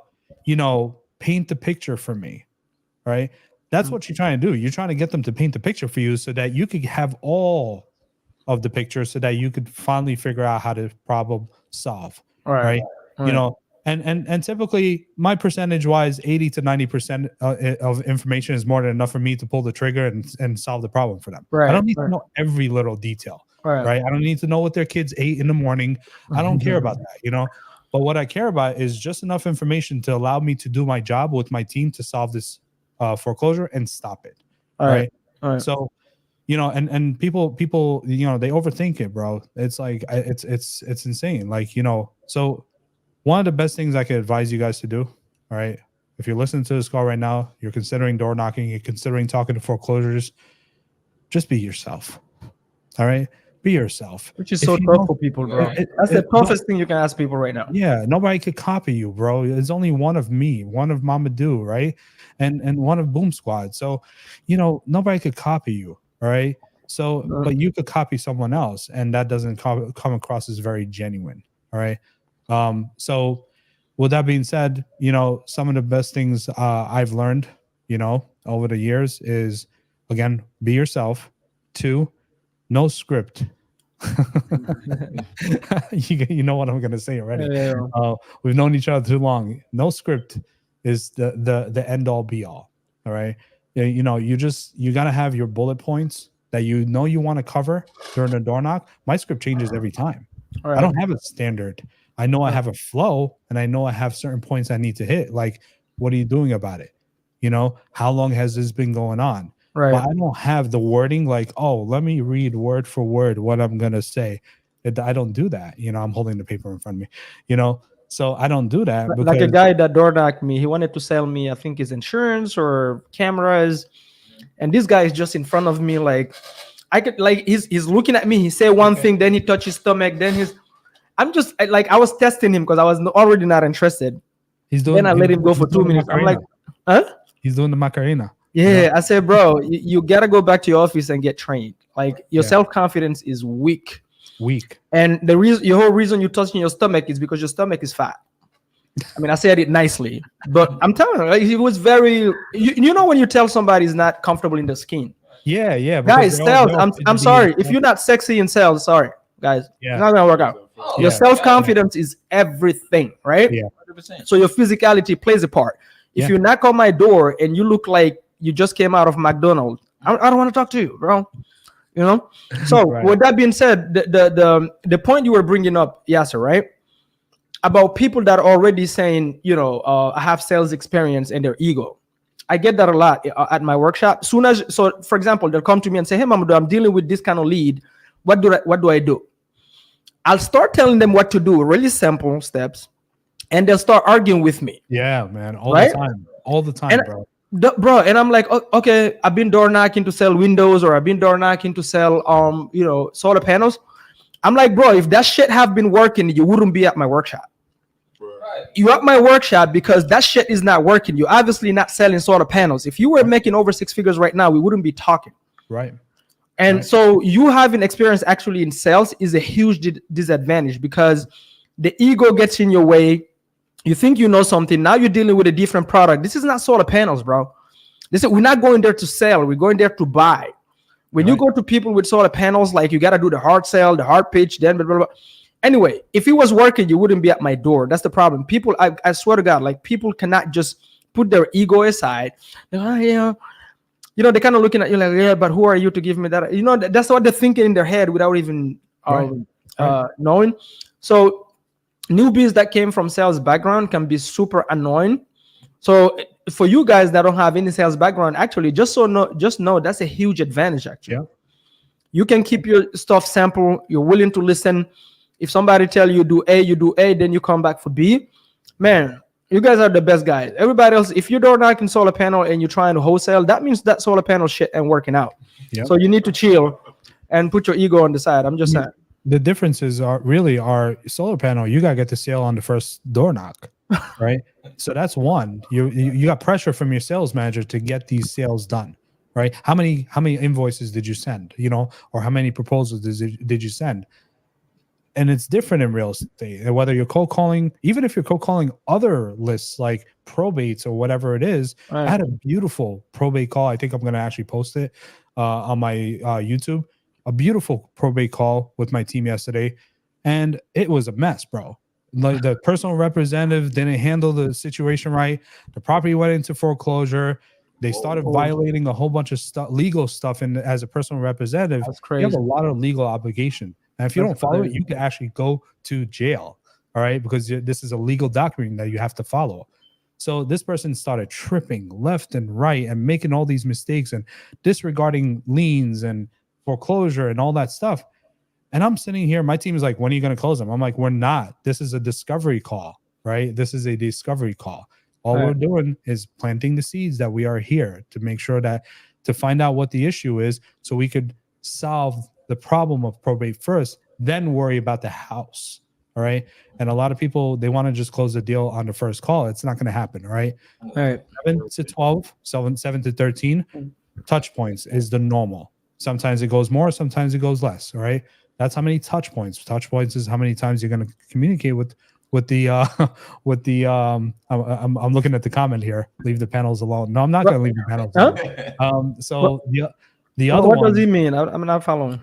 paint the picture for me, right? That's what you're trying to do. You're trying to get them to paint the picture for you so that you could have all of the pictures so that you could finally figure out how to problem solve, right? And typically my percentage wise, 80 to 90% of information is more than enough for me to pull the trigger and solve the problem for them. I don't need to know every little detail. Right. I don't need to know what their kids ate in the morning. I don't care about that, But what I care about is just enough information to allow me to do my job with my team to solve this foreclosure and stop it. All right. So, and people, they overthink it, bro. It's like it's insane. Like, so one of the best things I could advise you guys to do, all right, if you're listening to this call right now, you're considering door knocking, you're considering talking to foreclosures, just be yourself. All right. Be yourself. Which is so tough for people, bro. That's the toughest thing you can ask people right now. Yeah, nobody could copy you, bro. There's only one of me, one of Mamadou, right? And one of Boom Squad. So, nobody could copy you, all right? So, but you could copy someone else, and that doesn't come across as very genuine. All right. So, with that being said, you know, some of the best things I've learned, you know, over the years is, again, be yourself. 2, no script. You know what I'm gonna say already. We've known each other too long. No script is the end all be all. All right. You know, you gotta have your bullet points that you know you want to cover during a door knock. My script changes every time. I don't have a standard. I know I have a flow, and I know I have certain points I need to hit. Like, what are you doing about it? You know, how long has this been going on? Right. But I don't have the wording like, oh, let me read word for word what I'm gonna say. I don't do that. You know, I'm holding the paper in front of me. You know, so I don't do that. Like a guy that door knocked me, he wanted to sell me, I think, his insurance or cameras, and this guy is just in front of me, like I could, like he's looking at me. He said one thing, then he touched his stomach, then I'm just like, I was testing him because I was already not interested. Then I let him go for 2 minutes. I'm like, huh? He's doing the Macarena. Yeah, you know? I said, bro, you gotta go back to your office and get trained. Like, your self-confidence is weak. And the whole reason you're touching your stomach is because your stomach is fat. I mean, I said it nicely, but I'm telling you, like, he was very. You know when you tell somebody's not comfortable in the skin. Yeah. Guys, sales. I'm sorry if you're not sexy in sales. Sorry, guys. It's not gonna work out. Your self-confidence is everything, right? Yeah. 100%. So your physicality plays a part. If you knock on my door and you look like you just came out of McDonald's, I don't want to talk to you, bro. You know. So with that being said, the point you were bringing up, Yasser, right? About people that are already saying, you know, I have sales experience and their ego. I get that a lot at my workshop. So for example, they'll come to me and say, hey, Mamadou, I'm dealing with this kind of lead. What do I do? I'll start telling them what to do, really simple steps, and they'll start arguing with me. Yeah, man, all the time, bro. And I'm like, okay, I've been door knocking to sell windows, or I've been door knocking to sell, you know, solar panels. I'm like, bro, if that shit have been working, you wouldn't be at my workshop. You at my workshop because that shit is not working. You're obviously not selling solar panels. If you were making over 6 figures right now, we wouldn't be talking. Right. And so you having experience actually in sales is a huge disadvantage, because the ego gets in your way. You think you know something. Now you're dealing with a different product. This is not solar panels, bro. We're not going there to sell. We're going there to buy. When you go to people with solar panels, like, you got to do the hard sell, the hard pitch, then blah, blah, blah. Anyway, if it was working, you wouldn't be at my door. That's the problem. People, I swear to God, like, people cannot just put their ego aside. You know, they're kind of looking at you like, yeah, but who are you to give me that? You know, that's what they're thinking in their head without even knowing. So newbies that came from sales background can be super annoying. So for you guys that don't have any sales background, actually, just know that's a huge advantage. Actually, you can keep your stuff simple. You're willing to listen. If somebody tell you do A, then you come back for B. Man, you guys are the best guys. Everybody else, if you're door knocking solar panel and you're trying to wholesale, that means that solar panel shit ain't working out. So you need to chill and put your ego on the side. I'm just saying. The differences are solar panel. You gotta get the sale on the first door knock, right? So that's one. You got pressure from your sales manager to get these sales done, right? How many invoices did you send? You know, or how many proposals did you send? And it's different in real estate. And whether you're cold calling, even if you're cold calling other lists like probates or whatever it is. I had a beautiful probate call. I think I'm going to actually post it on my YouTube. A beautiful probate call with my team yesterday. And it was a mess, bro. Like, the personal representative didn't handle the situation right. The property went into foreclosure. They started violating a whole bunch of legal stuff. And as a personal representative, that's crazy. You have a lot of legal obligation. And if you don't follow it, you can actually go to jail, all right? Because this is a legal document that you have to follow. So this person started tripping left and right and making all these mistakes and disregarding liens and foreclosure and all that stuff. And I'm sitting here, my team is like, when are you going to close them? I'm like, we're not. This is a discovery call, right? This is a discovery call. All we're doing is planting the seeds that we are here to make sure that, to find out what the issue is so we could solve the problem of probate first, then worry about the house. All right. And a lot of people, they want to just close the deal on the first call. It's not going to happen. Right. 7 to 12, 7 to 13 touch points is the normal. Sometimes it goes more, sometimes it goes less. All right. That's how many touch points. Touch points is how many times you're going to communicate with the I'm looking at the comment here. Leave the panels alone. No, I'm not going to leave the panels alone. So the other what one, does he mean? I'm not following.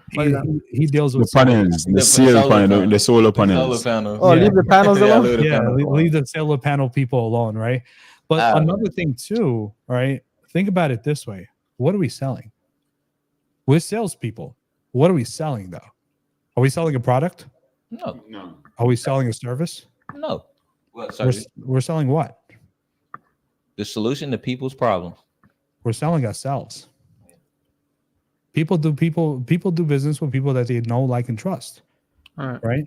He deals with the panels, the solar panel, the solar panels. Oh, leave the panels alone. Leave the solar panel people alone, right? But another thing too, right? Think about it this way: what are we selling? We're salespeople. What are we selling, though? Are we selling a product? No. Are we selling a service? No. We're selling what? The solution to people's problems. We're selling ourselves. People do business with people that they know, like, and trust. Right?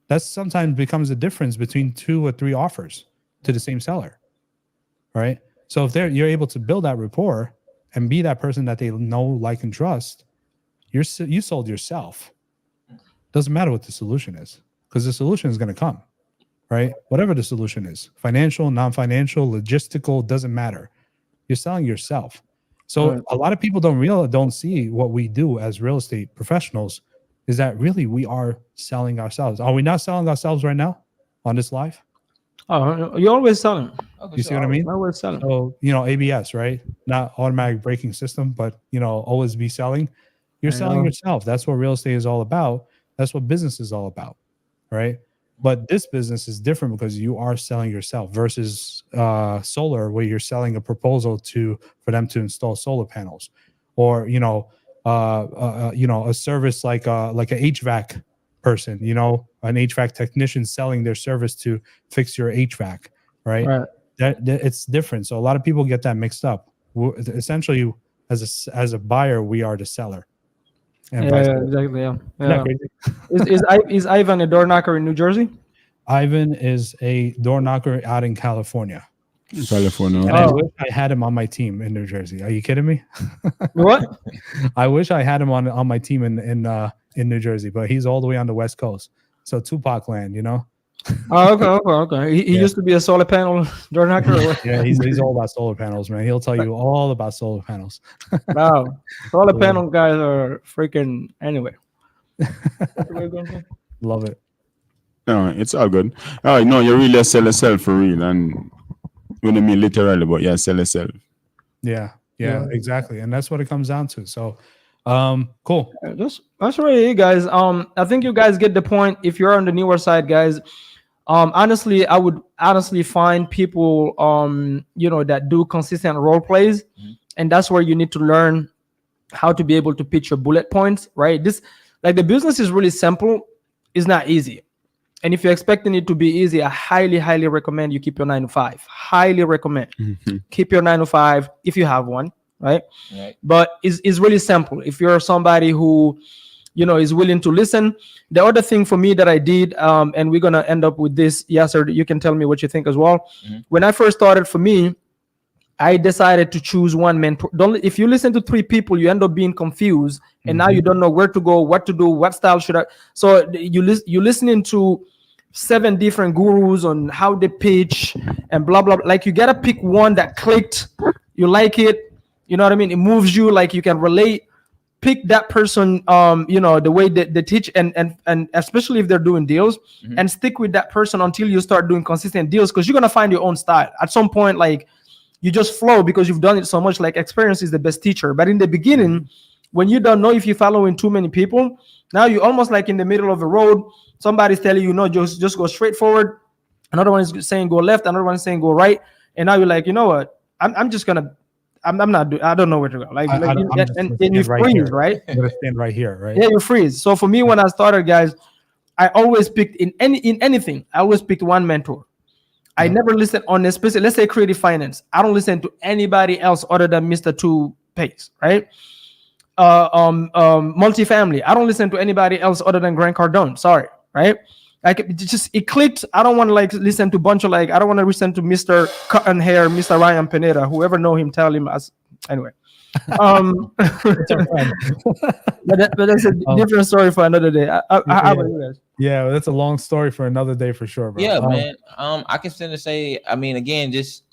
That sometimes becomes the difference between 2 or 3 offers to the same seller. Right? So if you're able to build that rapport and be that person that they know, like, and trust, you sold yourself. Doesn't matter what the solution is, because the solution is going to come. Right? Whatever the solution is, financial, non-financial, logistical, doesn't matter. You're selling yourself. So a lot of people don't see what we do as real estate professionals is that really we are selling ourselves. Are we not selling ourselves right now on this live? Oh, you're always selling. You see what I mean? Always selling. So, ABS, right? Not automatic braking system, but, always be selling. You're selling yourself. That's what real estate is all about. That's what business is all about, right? But this business is different because you are selling yourself versus solar, where you're selling a proposal for them to install solar panels, or a service like an HVAC person, an HVAC technician selling their service to fix your HVAC, right? That it's different. So a lot of people get that mixed up. Essentially, as a buyer, we are the seller. Exactly. Is Ivan a door knocker in New Jersey? Ivan is a door knocker out in California. And I wish I had him on my team in New Jersey. Are you kidding me? What? I wish I had him on my team in New Jersey, but he's all the way on the West Coast. So Tupac land, Okay. He used to be a solar panel door knocker. Yeah, he's all about solar panels, man. He'll tell you all about solar panels. Wow, solar panel guys are freaking anyway. Love it. No, it's all good. Oh no, you really sell yourself for real, and we don't mean literally, but yeah, sell yourself. Yeah, exactly, and that's what it comes down to. So, cool. That's really it, guys. I think you guys get the point. If you're on the newer side, guys, honestly, I would find people, that do consistent role plays, and that's where you need to learn how to be able to pitch your bullet points. Right? The business is really simple. It's not easy. And if you're expecting it to be easy, I highly, highly recommend you keep your 9 to 5. Highly recommend. Keep your 9 to 5 if you have one, right? But it's really simple. If you're somebody who, is willing to listen. The other thing for me that I did, and we're going to end up with this, Yasser, you can tell me what you think as well. When I first started, for me, I decided to choose one mentor. If you listen to 3 people, you end up being confused, and now you don't know where to go, what to do, what style should I. So you're listening to 7 different gurus on how they pitch and blah blah. Like, you gotta pick one that clicked, you like it, you know what I mean? It moves you, like you can relate. Pick that person, the way they teach, and especially if they're doing deals, and stick with that person until you start doing consistent deals, because you're gonna find your own style at some point. Like, you just flow because you've done it so much. Like, experience is the best teacher. But in the beginning, when you don't know, if you're following too many people, now you're almost like in the middle of the road. Somebody's telling you, no, just go straight forward. Another one is saying go left. Another one is saying go right. And now you're like, you know what? I'm just gonna. I'm not doing. I don't know where to go. And you freeze, right? I'm gonna stand right here, right? Yeah, you freeze. So for me, when I started, guys, I always picked in anything. I always picked one mentor. I never listen on a specific, let's say creative finance. I don't listen to anybody else other than Mr. Two Pace, right? Multifamily. I don't listen to anybody else other than Grant Cardone. Sorry, right? Like, it clicked. I don't want to listen to a bunch of I don't want to listen to Mr. Cut and Hair, Mr. Ryan Pineda. Whoever know him, tell him anyway. But that's a different story for another day. How about you guys? Yeah, that's a long story for another day for sure, bro. Yeah, man. I can stand to say, I mean, again, just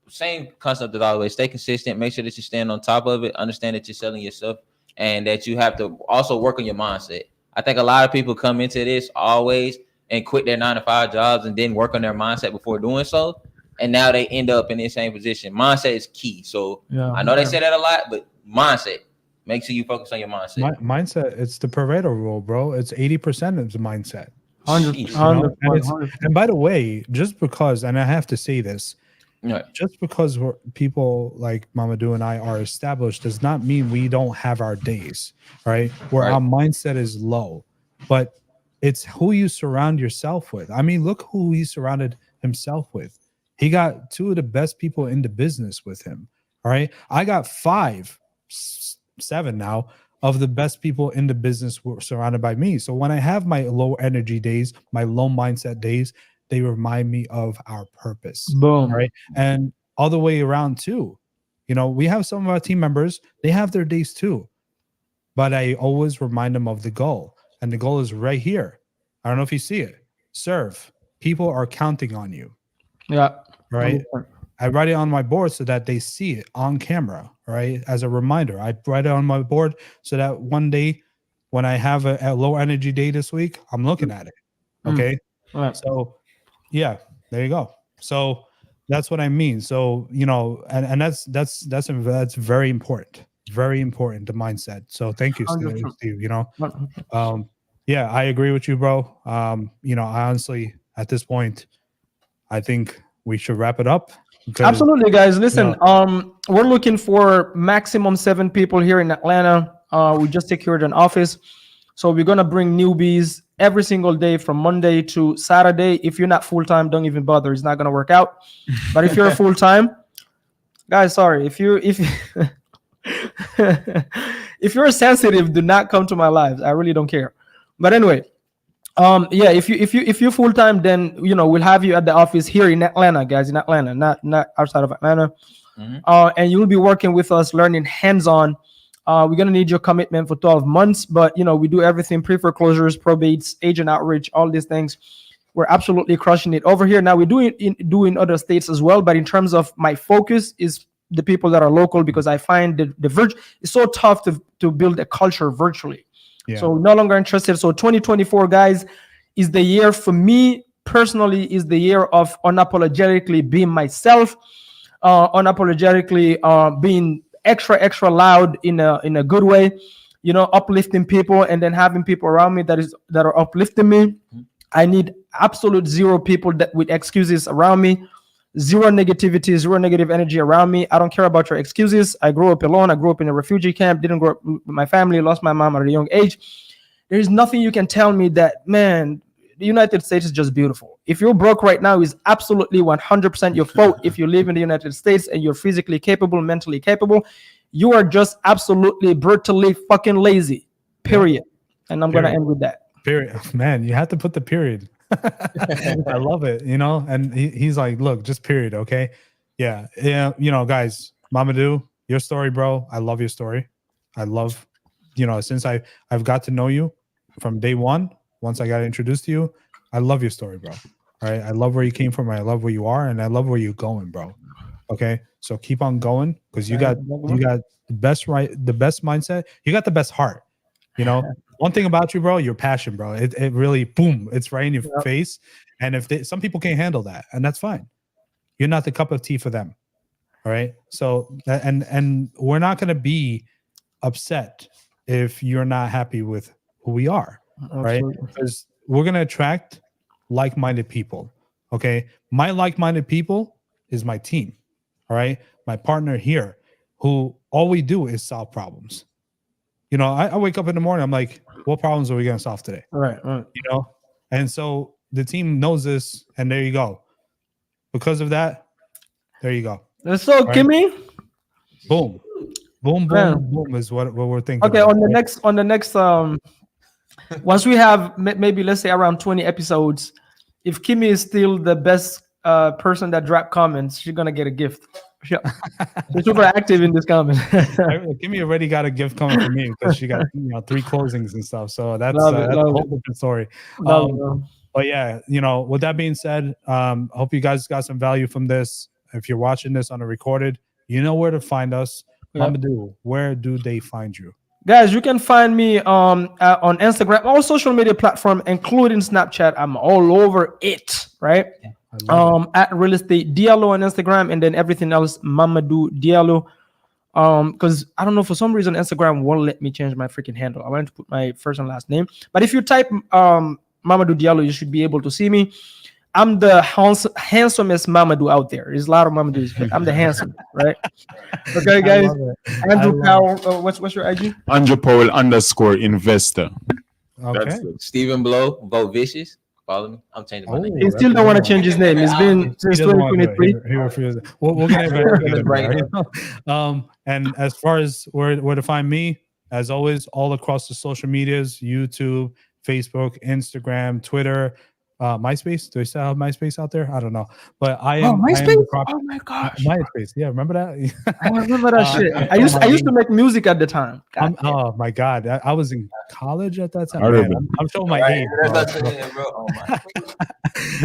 same concept as always. Stay consistent. Make sure that you stand on top of it. Understand that you're selling yourself. and that you have to also work on your mindset. I think a lot of people come into this always and quit their 9-to-5 jobs and then work on their mindset before doing so. And now they end up in the same position. Mindset is key. So I know they say that a lot, but mindset. Make sure you focus on your mindset. Mindset, it's the Pareto rule, bro. It's 80% of the mindset. 100%. And by the way, just because, and I have to say this, Right. just because people like Mamadou and I are established does not mean we don't have our days, right? Where our mindset is low. But it's who you surround yourself with. I mean, look who he surrounded himself with. He got 2 of the best people in the business with him. All right. I got 5, 7 now of the best people in the business were surrounded by me. So when I have my low energy days, my low mindset days, they remind me of our purpose. Boom. Right. And all the way around too. You know, we have some of our team members, they have their days too. But I always remind them of the goal. And the goal is right here. I don't know if you see it. Serve. People are counting on you. Yeah. Right. 100%. I write it on my board so that they see it on camera, right? As a reminder, I write it on my board so that one day when I have a low energy day this week, I'm looking at it. Okay. Right. So yeah, there you go. So that's what I mean. So, you know, and that's very important. Very important, the mindset. So thank you, 100%. Steve, you know. Yeah, I agree with you, bro. You know, I honestly, at this point, I think we should wrap it up. Absolutely, guys. Listen, we're looking for maximum 7 people here in Atlanta. We just secured an office. So we're going to bring newbies every single day from Monday to Saturday. If you're not full-time, don't even bother. It's not going to work out. But if you're full-time, guys, sorry. If if you're sensitive, do not come to my lives. I really don't care. But anyway, yeah, if you're full-time, then, you know, we'll have you at the office here in Atlanta, guys, in Atlanta, not outside of Atlanta. And you'll be working with us, learning hands-on. We're going to need your commitment for 12 months, but, you know, we do everything: pre-foreclosures, probates, agent outreach, all these things. We're absolutely crushing it over here. Now, we do it in other states as well, but in terms of my focus is the people that are local, because I find it's so tough to build a culture virtually. Yeah. So no longer interested. So 2024, guys, is the year for me personally, is the year of unapologetically being myself, unapologetically being extra loud in a good way, you know, uplifting people, and then having people around me that are uplifting me. I need absolute 0 people with excuses around me, 0 negativity, 0 negative energy around me. I don't care about your excuses. I grew up alone. I grew up in a refugee camp, didn't grow up with my family, lost my mom at a young age. There's nothing you can tell me that, man, the United States is just beautiful. If you're broke right now, is absolutely 100% your fault. If you live in the United States and you're physically capable, mentally capable, you are just absolutely brutally fucking lazy, period. And I'm going to end with that. Period. Man, you have to put the period. I love it, you know. And he's like, look, just period. Okay. Yeah. You know, guys, Mamadou, your story, bro, I love your story. I love, you know, since I've got to know you from day one, once I got introduced to you, I love your story, bro. All right. I love where you came from. I love where you are, and I love where you're going, bro. Okay. So keep on going, because you got the best mindset. You got the best heart. You know, one thing about you, bro, your passion, bro. It really, boom, it's right in your face. And some people can't handle that, and that's fine. You're not the cup of tea for them. All right. So, and we're not going to be upset if you're not happy with who we are. Right. Because we're going to attract like-minded people. Okay. My like-minded people is my team. All right. My partner here, who all we do is solve problems. You know, I wake up in the morning, I'm like, what problems are we going to solve today? Right. You know, and so the team knows this, and there you go. Because of that, there you go. So, right? Kimmy, boom, boom is what we're thinking. Okay, about, on the next once we have maybe, let's say, around 20 episodes, if Kimmy is still the best person that dropped comments, she's gonna get a gift. She's super active in this comment. Kimmy already got a gift coming from me because she got 3 closings and stuff. So that's a whole different story. But yeah, you know, with that being said, hope you guys got some value from this. If you're watching this on a recorded, you know where to find us. Mamadou, where do they find you? Guys, you can find me on Instagram, all social media platform, including Snapchat. I'm all over it, right? At Real Estate Diallo on Instagram, and then everything else Mamadou Diallo. Because I don't know, for some reason Instagram won't let me change my freaking handle. I wanted to put my first and last name, but if you type Mamadou Diallo, you should be able to see me. I'm the handsomest Mamadou out there. There's a lot of Mamadou's, but I'm the handsome, right? Okay, guys. Andrew Powell, what's your IG? Andrew Powell _investor. Okay. Stephen Blow, Vote Vicious. Follow me. I'm changing my name. He still don't want to change his name. It's been since 2023. He refuses. We'll get it right. And as far as where to find me, as always, all across the social medias: YouTube, Facebook, Instagram, Twitter, MySpace. Do they still have MySpace out there? I don't know, but I am. MySpace. Oh my gosh, MySpace. Yeah, remember that? I remember that shit. I used to make music at the time. Oh my god, I was in college at that time. Man, I'm showing my age.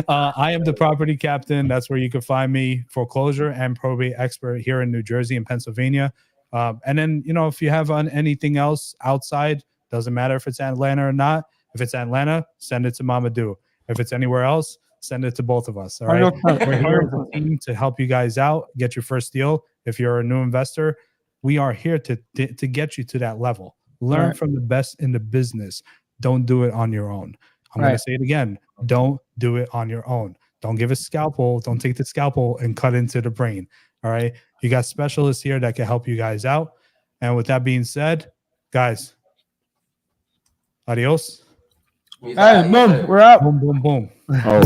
I am the property captain. That's where you can find me. Foreclosure and probate expert here in New Jersey and Pennsylvania. And then, you know, if you have anything else outside, doesn't matter if it's Atlanta or not. If it's Atlanta, send it to Mamadou. If it's anywhere else, send it to both of us. All right. We're here as a team to help you guys out, get your first deal. If you're a new investor, we are here to get you to that level. Learn from the best in the business. Don't do it on your own. I'm going to say it again. Don't do it on your own. Don't give a scalpel. Don't take the scalpel and cut into the brain. All right. You got specialists here that can help you guys out. And with that being said, guys, adios. Hey, boom, we're out. Boom, boom, boom. Oh.